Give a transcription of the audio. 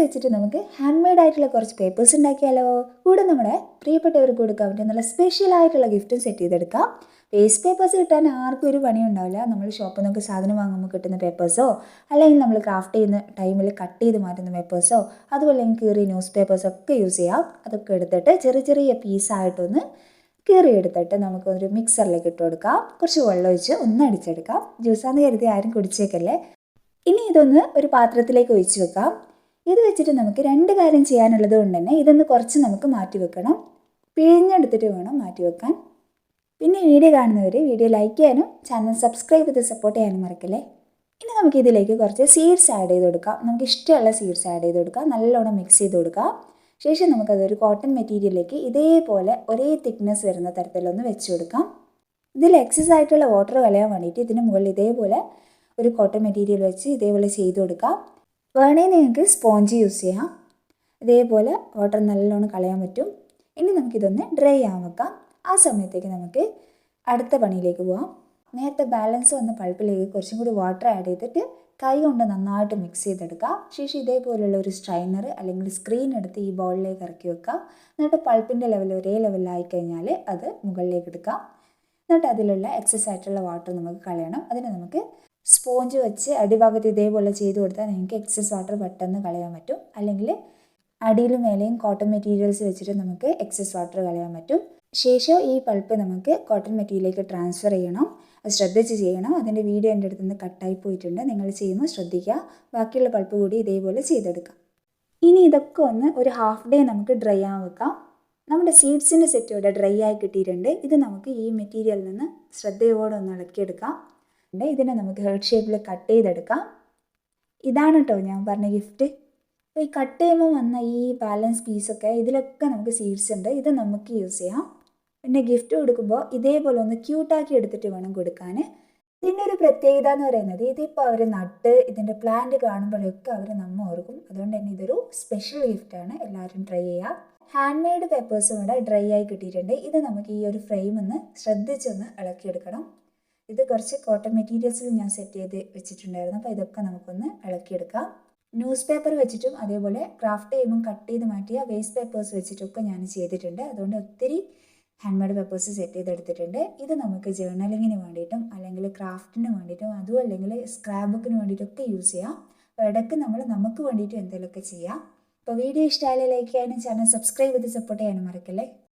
വെച്ചിട്ട് നമുക്ക് hand made ആയിട്ടുള്ള കുറച്ച് പേപ്പേഴ്സ് ഉണ്ടാക്കിയാലോ. കൂടെ നമ്മുടെ പ്രിയപ്പെട്ടവർക്ക് കൊടുക്കാൻ പറ്റിയ നല്ല സ്പെഷ്യൽ ആയിട്ടുള്ള ഗിഫ്റ്റും സെറ്റ് ചെയ്തെടുക്കാം. വേസ്റ്റ് പേപ്പേഴ്സ് കിട്ടാൻ ആർക്കും ഒരു പണി ഉണ്ടാവില്ല. നമ്മൾ ഷോപ്പിൽ നിന്നൊക്കെ സാധനം വാങ്ങുമ്പോൾ കിട്ടുന്ന പേപ്പേഴ്സോ, അല്ലെങ്കിൽ നമ്മൾ ക്രാഫ്റ്റ് ചെയ്യുന്ന ടൈമിൽ കട്ട് ചെയ്ത് മാറ്റുന്ന പേപ്പേഴ്സോ, അതുപോലെ കീറിയ ന്യൂസ് പേപ്പേഴ്സൊക്കെ യൂസ് ചെയ്യാം. അതൊക്കെ എടുത്തിട്ട് ചെറിയ ചെറിയ പീസായിട്ടൊന്ന് കീറിയെടുത്തിട്ട് നമുക്കൊരു മിക്സറിലേക്ക് ഇട്ട് കൊടുക്കാം. കുറച്ച് വെള്ളം ഒഴിച്ച് ഒന്ന് അടിച്ചെടുക്കാം. ജ്യൂസാന്ന് കരുതി ആരും കുടിച്ചേക്കല്ലേ. ഇനി ഇതൊന്ന് ഒരു പാത്രത്തിലേക്ക് ഒഴിച്ച് വെക്കാം. ഇത് വെച്ചിട്ട് നമുക്ക് രണ്ട് കാര്യം ചെയ്യാനുള്ളത് കൊണ്ട് തന്നെ ഇതൊന്ന് കുറച്ച് നമുക്ക് മാറ്റി വെക്കണം. പിഴിഞ്ഞെടുത്തിട്ട് വേണം മാറ്റി വെക്കാൻ. പിന്നെ വീഡിയോ കാണുന്നവർ വീഡിയോ ലൈക്ക് ചെയ്യാനും ചാനൽ സബ്സ്ക്രൈബ് ചെയ്ത് സപ്പോർട്ട് ചെയ്യാനും മറക്കല്ലേ. ഇനി നമുക്ക് ഇതിലേക്ക് കുറച്ച് സീഡ്സ് ആഡ് ചെയ്ത് കൊടുക്കാം. നമുക്ക് ഇഷ്ടമുള്ള സീഡ്സ് ആഡ് ചെയ്ത് കൊടുക്കാം. നല്ലോണം മിക്സ് ചെയ്ത് കൊടുക്കാം. ശേഷം നമുക്കതൊരു കോട്ടൺ മെറ്റീരിയലിലേക്ക് ഇതേപോലെ ഒരേ തിക്നെസ് വരുന്ന തരത്തിലൊന്ന് വെച്ച് കൊടുക്കാം. ഇതിൽ എക്സസ് ആയിട്ടുള്ള വാട്ടർ കളയാൻ വേണ്ടിയിട്ട് ഇതിന് മുകളിൽ ഇതേപോലെ ഒരു കോട്ടൺ മെറ്റീരിയൽ വെച്ച് ഇതേപോലെ ചെയ്ത് കൊടുക്കാം. വേണമെങ്കിൽ നിങ്ങൾക്ക് സ്പോഞ്ച് യൂസ് ചെയ്യാം. ഇതേപോലെ വാട്ടർ നല്ലോണം കളയാൻ പറ്റും. ഇനി നമുക്കിതൊന്ന് ഡ്രൈ ആവാൻ വെക്കാം. ആ സമയത്തേക്ക് നമുക്ക് അടുത്ത പണിയിലേക്ക് പോകാം. നേരത്തെ ബാലൻസ് വന്ന പൾപ്പിലേക്ക് കുറച്ചും കൂടി വാട്ടർ ആഡ് ചെയ്തിട്ട് കൈ കൊണ്ട് നന്നായിട്ട് മിക്സ് ചെയ്തെടുക്കാം. ശേഷം ഇതേപോലുള്ള ഒരു സ്ട്രൈനർ അല്ലെങ്കിൽ സ്ക്രീൻ എടുത്ത് ഈ ബൗളിലേക്ക് ഇറക്കി വെക്കാം. എന്നിട്ട് പൾപ്പിൻ്റെ ലെവൽ ഒരേ ലെവലിലായി കഴിഞ്ഞാൽ അത് മുകളിലേക്ക് എടുക്കാം. എന്നിട്ട് അതിലുള്ള എക്സസ് ആയിട്ടുള്ള വാട്ടർ നമുക്ക് കളയണം. അതിന് നമുക്ക് സ്പോഞ്ച് വെച്ച് അടിഭാഗത്ത് ഇതേപോലെ ചെയ്ത് കൊടുത്താൽ നിങ്ങൾക്ക് എക്സസ് വാട്ടർ പെട്ടെന്ന് കളയാൻ പറ്റും. അല്ലെങ്കിൽ അടിയിലും മേലെയും കോട്ടൺ മെറ്റീരിയൽസ് വെച്ചിട്ട് നമുക്ക് എക്സസ് വാട്ടർ കളയാൻ പറ്റും. ശേഷം ഈ പൾപ്പ് നമുക്ക് കോട്ടൺ മെറ്റീരിയലിലേക്ക് ട്രാൻസ്ഫർ ചെയ്യണം. അത് ശ്രദ്ധിച്ച് ചെയ്യണം. അതിൻ്റെ വീഡിയോ എൻ്റെ അടുത്ത് നിന്ന് കട്ടായി പോയിട്ടുണ്ട്. നിങ്ങൾ ചെയ്യുമ്പോൾ ശ്രദ്ധിക്കുക. ബാക്കിയുള്ള പൾപ്പ് കൂടി ഇതേപോലെ ചെയ്തെടുക്കാം. ഇനി ഇതൊക്കെ ഒന്ന് ഒരു ഹാഫ് ഡേ നമുക്ക് ഡ്രൈ ആവാൻ വെക്കാം. നമ്മുടെ സീഡ്സിൻ്റെ സെറ്റ് ഇവിടെ ഡ്രൈ ആയി കിട്ടിയിട്ടുണ്ട്. ഇത് നമുക്ക് ഈ മെറ്റീരിയലിൽ നിന്ന് ശ്രദ്ധയോടെ ഒന്ന് ഇളക്കിയെടുക്കാം. ഇതിനെ നമുക്ക് ഹെർട്ട് ഷേപ്പിൽ കട്ട് ചെയ്തെടുക്കാം. ഇതാണ് കേട്ടോ ഞാൻ പറഞ്ഞ ഗിഫ്റ്റ്. അപ്പോൾ ഈ കട്ട് ചെയ്യുമ്പോൾ വന്ന ഈ ബാലൻസ് പീസൊക്കെ ഇതിലൊക്കെ നമുക്ക് സീഡ്സ് ഉണ്ട്. ഇത് നമുക്ക് യൂസ് ചെയ്യാം. പിന്നെ ഗിഫ്റ്റ് കൊടുക്കുമ്പോൾ ഇതേപോലെ ഒന്ന് ക്യൂട്ടാക്കി എടുത്തിട്ട് വേണം കൊടുക്കാൻ. ഇതിൻ്റെ ഒരു പ്രത്യേകത എന്ന് പറയുന്നത് ഇതിപ്പോൾ അവർ നട്ട് ഇതിൻ്റെ പ്ലാന്റ് കാണുമ്പോഴൊക്കെ അവർ നമ്മ ഓർക്കും. അതുകൊണ്ട് തന്നെ ഇതൊരു സ്പെഷ്യൽ ഗിഫ്റ്റാണ്. എല്ലാവരും ട്രൈ ചെയ്യുക. ഹാൻഡ് മെയ്ഡ് പേപ്പേഴ്സും ഇവിടെ ഡ്രൈ ആയി കിട്ടിയിട്ടുണ്ട്. ഇത് നമുക്ക് ഈ ഒരു ഫ്രെയിം ഒന്ന് ശ്രദ്ധിച്ചൊന്ന് ഇളക്കിയെടുക്കണം. ഇത് കുറച്ച് കോട്ടൺ മെറ്റീരിയൽസിൽ ഞാൻ സെറ്റ് ചെയ്ത് വെച്ചിട്ടുണ്ടായിരുന്നു. അപ്പോൾ ഇതൊക്കെ നമുക്കൊന്ന് ഇളക്കിയെടുക്കാം. ന്യൂസ് പേപ്പർ വെച്ചിട്ടും അതേപോലെ ക്രാഫ്റ്റ് ചെയ്യുമ്പോൾ കട്ട് ചെയ്ത് മാറ്റിയ വേസ്റ്റ് പേപ്പേഴ്സ് വെച്ചിട്ടൊക്കെ ഞാൻ ചെയ്തിട്ടുണ്ട്. അതുകൊണ്ട് ഒത്തിരി ഹാൻഡ് മെയ്ഡ് പേപ്പേഴ്സ് സെറ്റ് ചെയ്തെടുത്തിട്ടുണ്ട്. ഇത് നമുക്ക് ജേർണലിങ്ങിന് വേണ്ടിയിട്ടും അല്ലെങ്കിൽ ക്രാഫ്റ്റിന് വേണ്ടിയിട്ടും അതും അല്ലെങ്കിൽ സ്ക്രാപ്പ് ബുക്കിന് വേണ്ടിയിട്ടൊക്കെ യൂസ് ചെയ്യാം. അപ്പോൾ ഇടയ്ക്ക് നമുക്ക് വേണ്ടിയിട്ടും എന്തെങ്കിലുമൊക്കെ ചെയ്യാം. അപ്പോൾ വീഡിയോ ഇഷ്ടമായാലും ലൈക്ക് ചെയ്യാനും ചാനൽ സബ്സ്ക്രൈബ് ചെയ്ത് സപ്പോർട്ട് ചെയ്യാനും മറക്കല്ലേ.